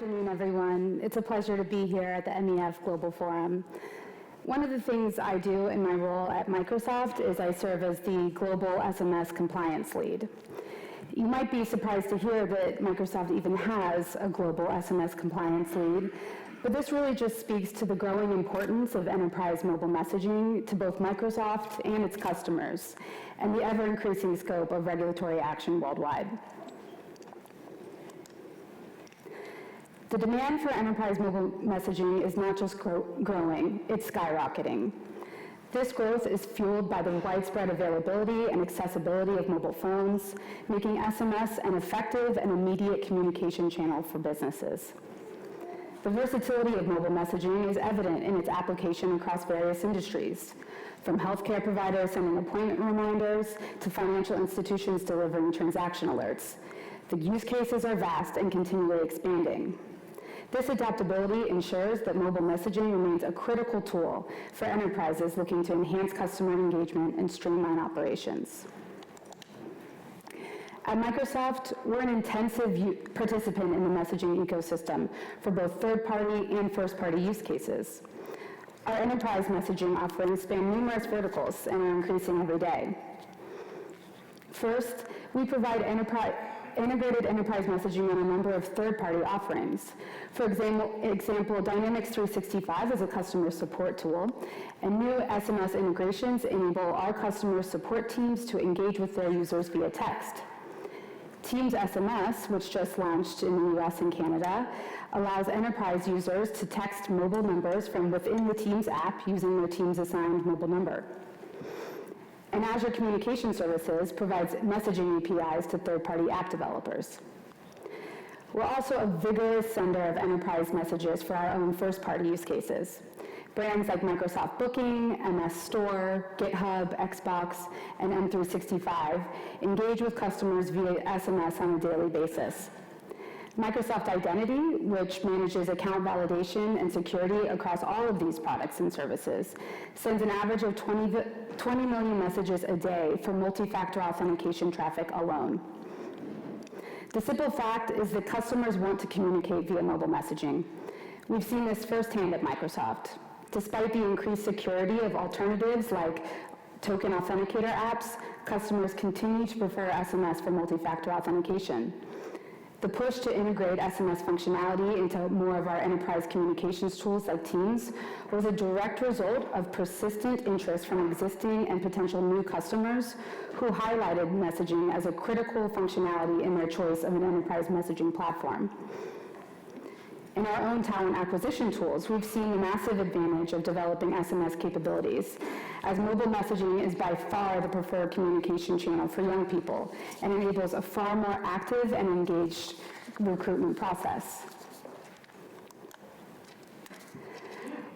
afternoon, everyone. It's a pleasure to be here at the MEF Global Forum. One of the things I do in my role at Microsoft is I serve as the Global SMS Compliance Lead. You might be surprised to hear that Microsoft even has a Global SMS Compliance Lead, but this really just speaks to the growing importance of enterprise mobile messaging to both Microsoft and its customers, and the ever-increasing scope of regulatory action worldwide. The demand for enterprise mobile messaging is not just growing, it's skyrocketing. This growth is fueled by the widespread availability and accessibility of mobile phones, making SMS an effective and immediate communication channel for businesses. The versatility of mobile messaging is evident in its application across various industries, from healthcare providers sending appointment reminders to financial institutions delivering transaction alerts. The use cases are vast and continually expanding. This adaptability ensures that mobile messaging remains a critical tool for enterprises looking to enhance customer engagement and streamline operations. At Microsoft, we're an intensive participant in the messaging ecosystem for both third-party and first-party use cases. Our enterprise messaging offerings span numerous verticals and are increasing every day. First, we provide integrated enterprise messaging on a number of third-party offerings. For example, Dynamics 365 is a customer support tool, and new SMS integrations enable our customer support teams to engage with their users via text. Teams SMS, which just launched in the US and Canada, allows enterprise users to text mobile numbers from within the Teams app using their Teams assigned mobile number. And Azure Communication Services provides messaging APIs to third-party app developers. We're also a vigorous sender of enterprise messages for our own first-party use cases. Brands like Microsoft Booking, MS Store, GitHub, Xbox, and M365 engage with customers via SMS on a daily basis. Microsoft Identity, which manages account validation and security across all of these products and services, sends an average of 20 million messages a day for multi-factor authentication traffic alone. The simple fact is that customers want to communicate via mobile messaging. We've seen this firsthand at Microsoft. Despite the increased security of alternatives like token authenticator apps, customers continue to prefer SMS for multi-factor authentication. The push to integrate SMS functionality into more of our enterprise communications tools like Teams was a direct result of persistent interest from existing and potential new customers who highlighted messaging as a critical functionality in their choice of an enterprise messaging platform. In our own talent acquisition tools, we've seen the massive advantage of developing SMS capabilities, as mobile messaging is by far the preferred communication channel for young people and enables a far more active and engaged recruitment process.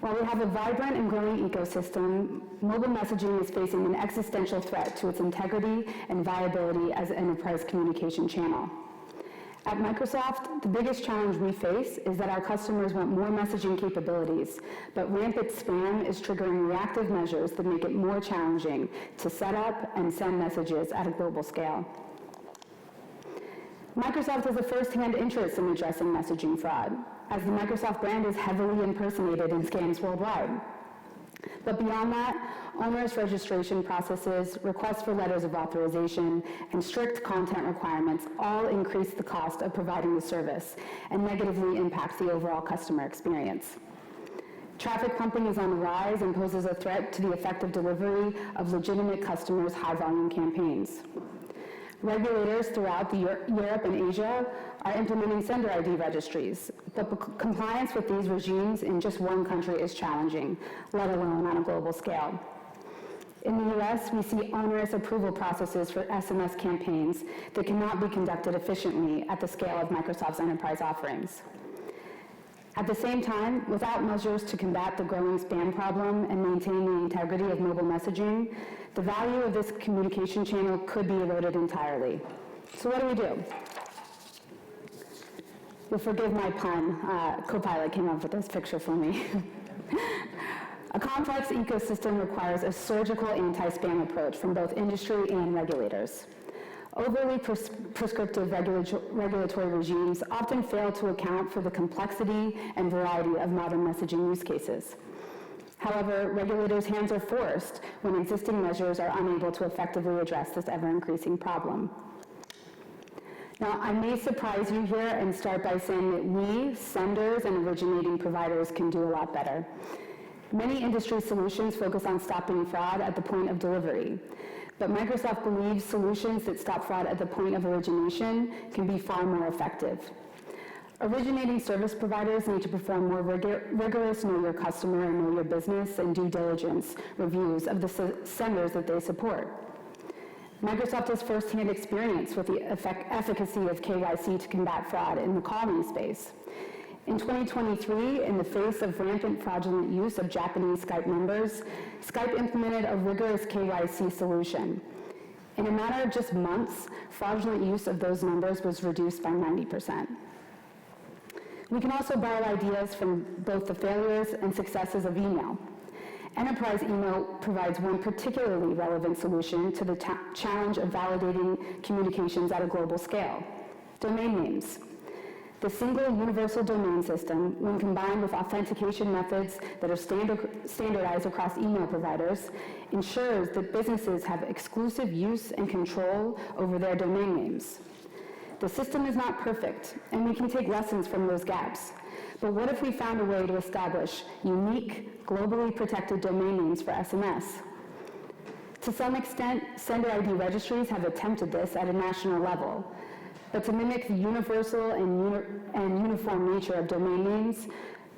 While we have a vibrant and growing ecosystem, mobile messaging is facing an existential threat to its integrity and viability as an enterprise communication channel. At Microsoft, the biggest challenge we face is that our customers want more messaging capabilities, but rampant spam is triggering reactive measures that make it more challenging to set up and send messages at a global scale. Microsoft has a first-hand interest in addressing messaging fraud, as the Microsoft brand is heavily impersonated in scams worldwide. But beyond that, onerous registration processes, requests for letters of authorization, and strict content requirements all increase the cost of providing the service and negatively impact the overall customer experience. Traffic pumping is on the rise and poses a threat to the effective delivery of legitimate customers' high-volume campaigns. Regulators throughout Europe and Asia are implementing sender ID registries, but compliance with these regimes in just one country is challenging, let alone on a global scale. In the US, we see onerous approval processes for SMS campaigns that cannot be conducted efficiently at the scale of Microsoft's enterprise offerings. At the same time, without measures to combat the growing spam problem and maintain the integrity of mobile messaging, the value of this communication channel could be eroded entirely. So what do? You'll forgive my pun. Copilot came up with this picture for me. A complex ecosystem requires a surgical anti-spam approach from both industry and regulators. Overly prescriptive regulatory regimes often fail to account for the complexity and variety of modern messaging use cases. However, regulators' hands are forced when existing measures are unable to effectively address this ever-increasing problem. Now, I may surprise you here and start by saying that we, senders and originating providers, can do a lot better. Many industry solutions focus on stopping fraud at the point of delivery, but Microsoft believes solutions that stop fraud at the point of origination can be far more effective. Originating service providers need to perform more rigorous know your customer and know your business and due diligence reviews of the senders that they support. Microsoft has firsthand experience with the efficacy of KYC to combat fraud in the calling space. In 2023, in the face of rampant fraudulent use of Japanese Skype numbers, Skype implemented a rigorous KYC solution. In a matter of just months, fraudulent use of those numbers was reduced by 90%. We can also borrow ideas from both the failures and successes of email. Enterprise email provides one particularly relevant solution to the challenge of validating communications at a global scale: domain names. The single universal domain system, when combined with authentication methods that are standardized across email providers, ensures that businesses have exclusive use and control over their domain names. The system is not perfect, and we can take lessons from those gaps. But what if we found a way to establish unique, globally protected domain names for SMS? To some extent, sender ID registries have attempted this at a national level. But to mimic the universal and uniform nature of domain names,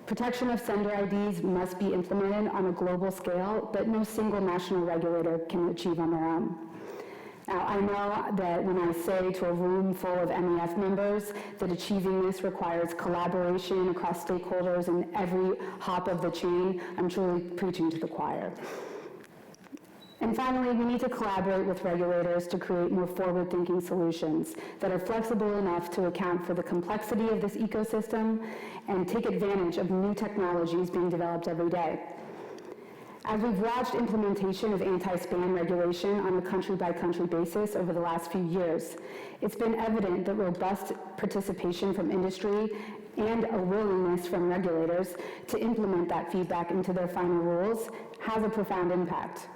protection of sender IDs must be implemented on a global scale that no single national regulator can achieve on their own. Now, I know that when I say to a room full of MEF members that achieving this requires collaboration across stakeholders in every hop of the chain, I'm truly preaching to the choir. And finally, we need to collaborate with regulators to create more forward-thinking solutions that are flexible enough to account for the complexity of this ecosystem and take advantage of new technologies being developed every day. As we've watched implementation of anti-spam regulation on a country-by-country basis over the last few years, it's been evident that robust participation from industry and a willingness from regulators to implement that feedback into their final rules has a profound impact.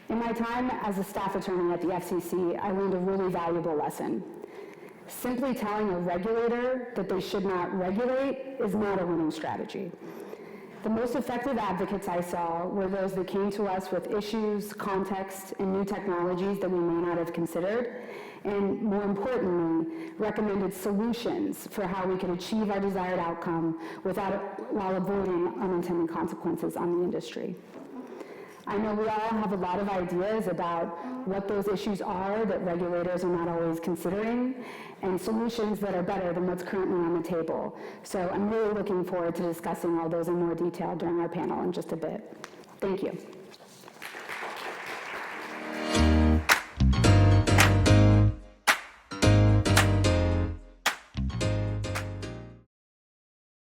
In my time as a staff attorney at the FCC, I learned a really valuable lesson. Simply telling a regulator that they should not regulate is not a winning strategy. The most effective advocates I saw were those that came to us with issues, context, and new technologies that we may not have considered, and more importantly, recommended solutions for how we could achieve our desired outcome while avoiding unintended consequences on the industry. I know we all have a lot of ideas about what those issues are that regulators are not always considering, and solutions that are better than what's currently on the table. So I'm really looking forward to discussing all those in more detail during our panel in just a bit. Thank you.